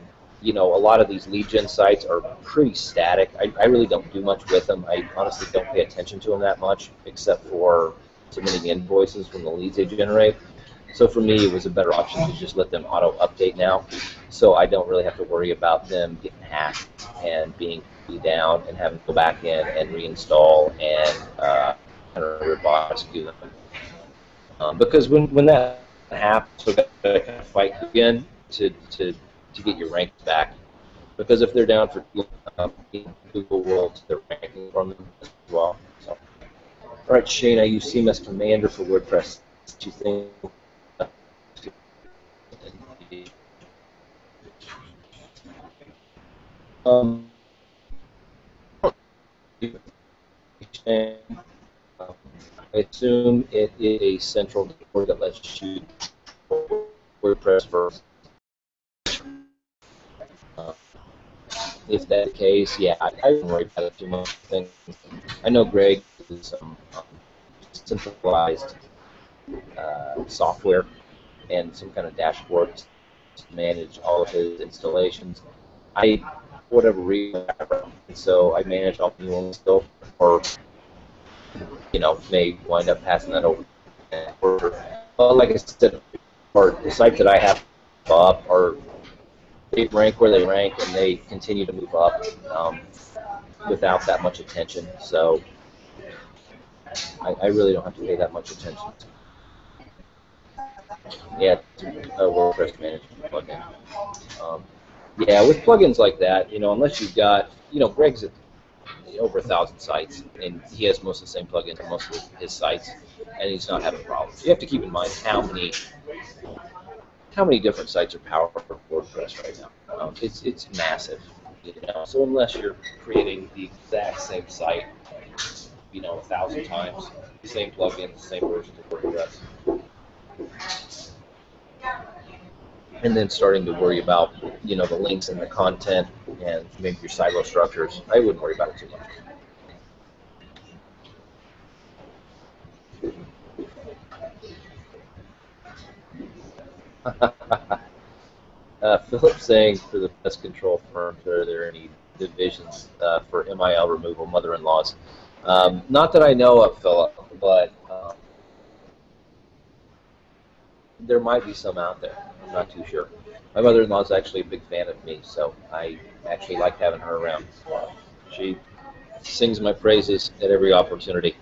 lot of these lead gen sites are pretty static. I really don't do much with them. I honestly don't pay attention to them that much, except for submitting invoices from the leads they generate. So for me, it was a better option to just let them auto-update now, so I don't really have to worry about them getting hacked and being down and having to go back in and reinstall and kind of rescue them. Because when that happens, we've got to kind of fight again to get your ranks back. Because if they're down for Google will take their ranking from them as well. So, all right, Shane, I use CMS Commander for WordPress. Do you think? I assume it is a central dashboard that lets you WordPress first. If that's the case, yeah, I wouldn't worry about it too much. I know Greg is some centralized software and some kind of dashboard to manage all of his installations. For whatever reason, so I manage all the new ones still, or may wind up passing that over. Well, like I said, the sites that I have up are they rank where they rank, and they continue to move up without that much attention. So I really don't have to pay that much attention. Yeah, to WordPress management plugin. Yeah, with plugins like that, unless you've got, Greg's at over 1,000 sites, and he has most of the same plugins on most of his sites, and he's not having problems. You have to keep in mind how many different sites are powered for WordPress right now. It's massive. So unless you're creating the exact same site, 1,000 times, the same plugins, the same versions of WordPress, and then starting to worry about the links and the content and maybe your silo structures, I wouldn't worry about it too much. Philip saying for the pest control firms, are there any divisions for MIL removal, mother-in-laws? Not that I know of, Philip, but there might be some out there. I'm not too sure. My mother-in-law is actually a big fan of me, so I actually like having her around. She sings my praises at every opportunity.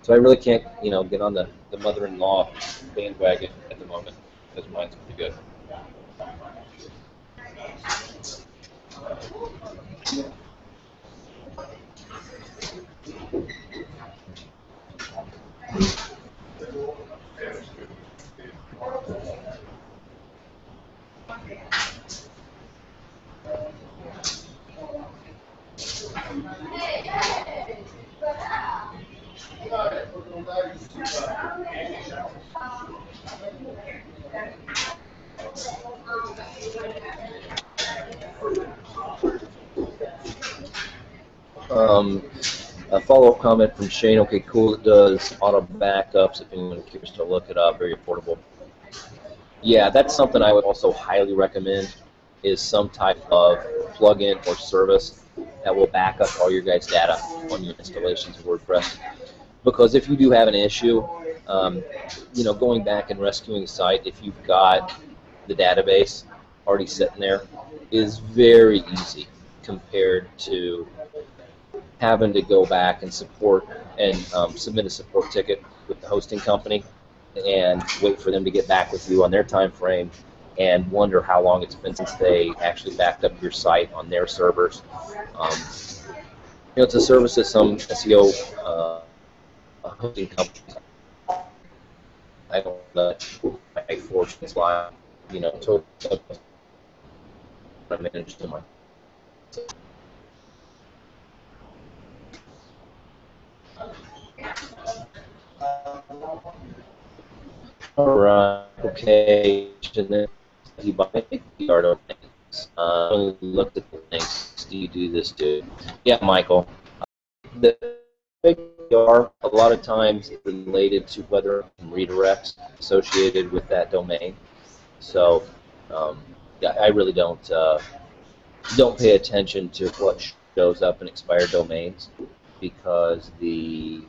So I really can't, get on the mother-in-law bandwagon at the moment because mine's pretty good. Um, a follow-up comment from Shane. Okay, cool. It does auto backups. If anyone cares to look it up, very affordable. Yeah, that's something I would also highly recommend. Is some type of plugin or service that will back up all your guys' data on your installations of WordPress. Because if you do have an issue, going back and rescuing a site, if you've got the database already sitting there, is very easy compared to having to go back and submit a support ticket with the hosting company and wait for them to get back with you on their time frame and wonder how long it's been since they actually backed up your site on their servers. It's a service that some SEO hosting companies, I don't let my fortunes lie, totally manage to my. All right, okay. You buy PR domains. Look at the things. Do you do this too? Yeah, Michael. The PR a lot of times related to whether redirects associated with that domain. So, yeah, I really don't pay attention to what shows up in expired domains because the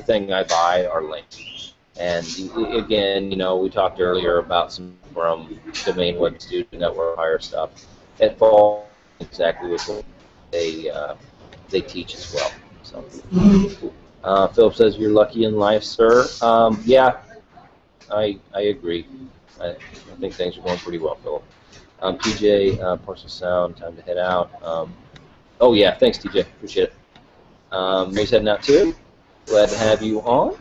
thing I buy are linked. And again, we talked earlier about some from domain web student network hire stuff. It falls exactly with what they teach as well. So, Philip says you're lucky in life, sir. Yeah, I agree. I think things are going pretty well, Philip. TJ, Partial Sound, time to head out. Oh yeah, thanks TJ, appreciate it. May's heading out too. Glad to have you on.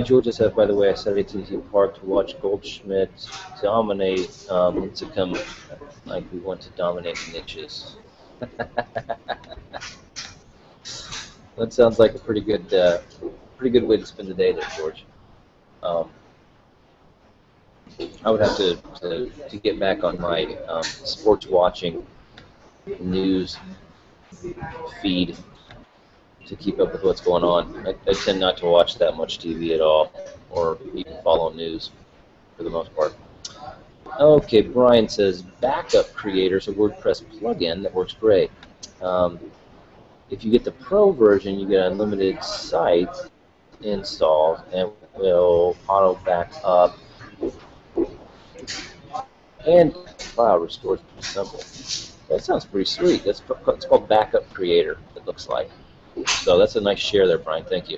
Georgia said, by the way, I said AT&T Park to watch Goldschmidt dominate Lincecum like we want to dominate niches. That sounds like a pretty good way to spend the day there, George. I would have to get back on my sports watching news feed to keep up with what's going on. I tend not to watch that much TV at all, or even follow news for the most part. Okay, Brian says Backup Creator is a WordPress plugin that works great. If you get the Pro version, you get unlimited site installs and will auto back up and file restores pretty simple. That sounds pretty sweet. It's called Backup Creator, it looks like. So that's a nice share there, Brian. Thank you.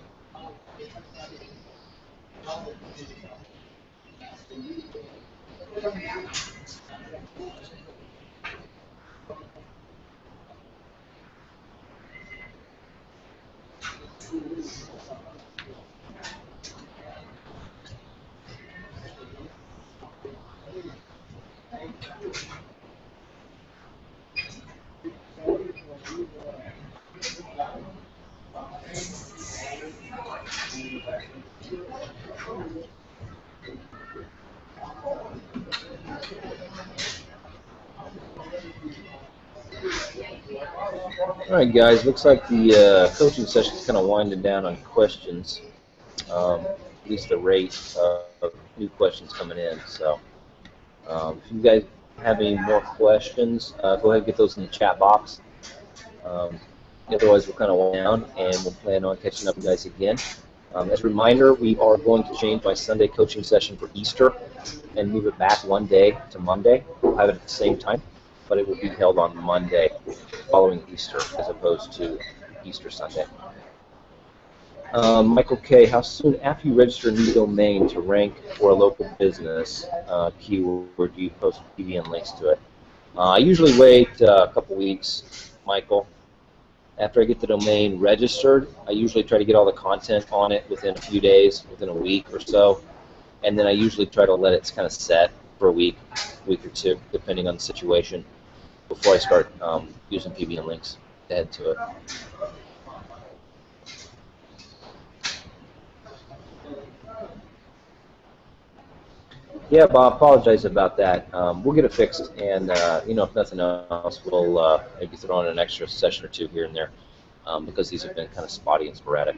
All right, guys. Looks like the coaching session is kind of winding down on questions. At least the rate of new questions coming in. So, if you guys have any more questions, go ahead and get those in the chat box. Otherwise, we'll kind of wind down, and we'll plan on catching up with you guys again. As a reminder, we are going to change my Sunday coaching session for Easter and move it back one day to Monday. We'll have it at the same time, but it will be held on Monday following Easter as opposed to Easter Sunday. Michael K., how soon after you register a new domain to rank for a local business keyword do you post PBN links to it? I usually wait a couple weeks, Michael. After I get the domain registered, I usually try to get all the content on it within a few days, within a week or so, and then I usually try to let it kind of set for a week or two, depending on the situation, before I start using PBN links to add to it. Yeah, Bob, apologize about that. We'll get it fixed, and if nothing else, we'll maybe throw on an extra session or two here and there, because these have been kind of spotty and sporadic.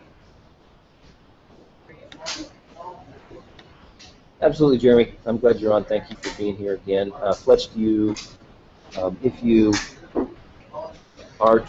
Absolutely, Jeremy. I'm glad you're on. Thank you for being here again. Fletch, if you are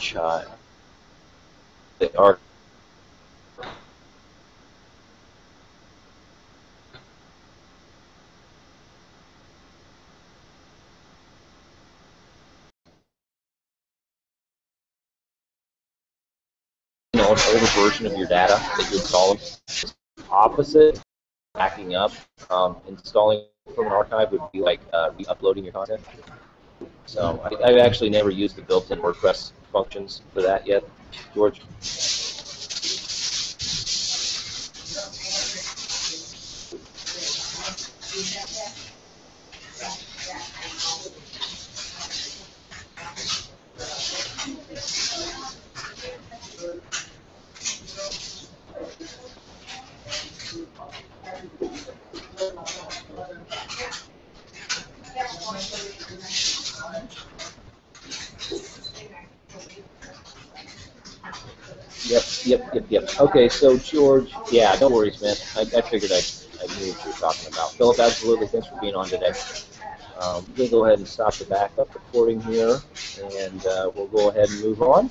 an older version of your data that you're installing, opposite backing up, installing from an archive would be like re-uploading your content. So I've actually never used the built-in WordPress functions for that yet, George. Yep. Okay, so George, yeah, no worries, man. I figured I knew what you were talking about. Philip, absolutely, thanks for being on today. We'll go ahead and stop the backup recording here, and we'll go ahead and move on.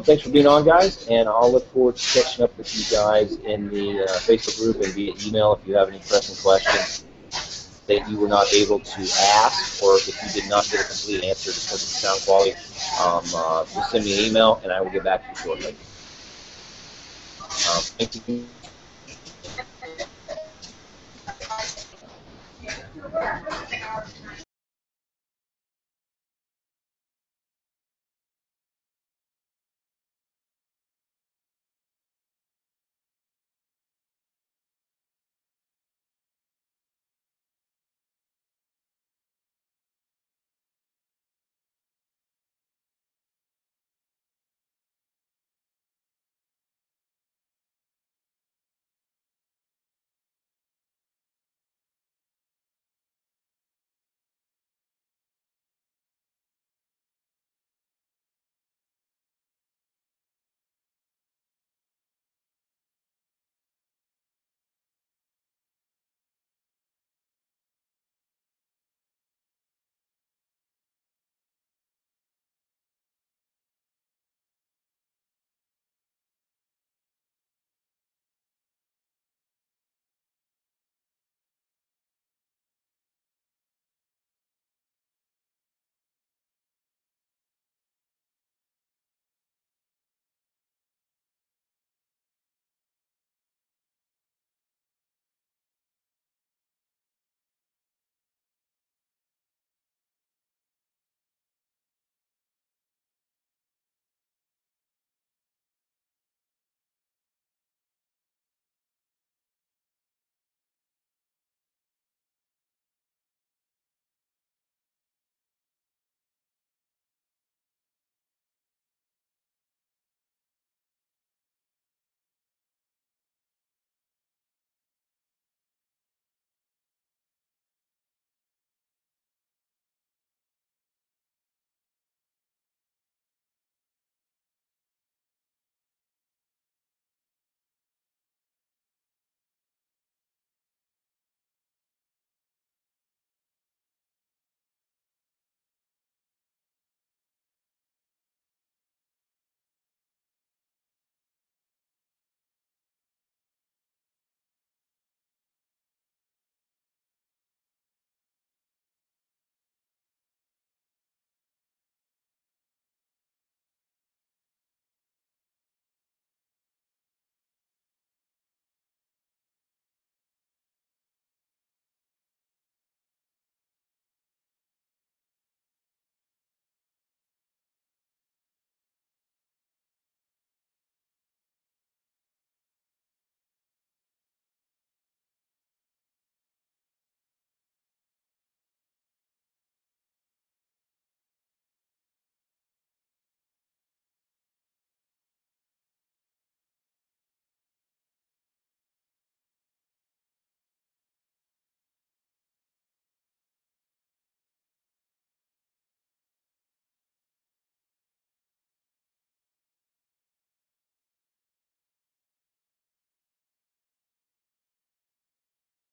Thanks for being on, guys, and I'll look forward to catching up with you guys in the Facebook group and via email if you have any pressing questions that you were not able to ask, or if you did not get a complete answer because of sound quality. Just send me an email, and I will get back to you shortly. Thank you.